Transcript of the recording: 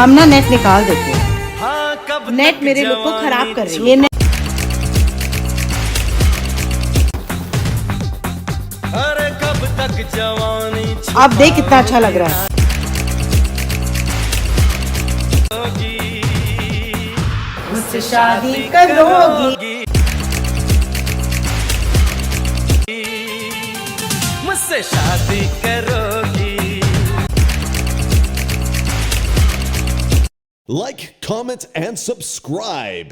हम ना नेट निकाल देते हैं। हाँ, कब नेट मेरे लुक को खराब कर रही है। अरे कब तक जवानी आप देख कितना अच्छा लग रहा है। मुझसे शादी करोगी, मुझसे शादी करोगी। Like, comment, and subscribe.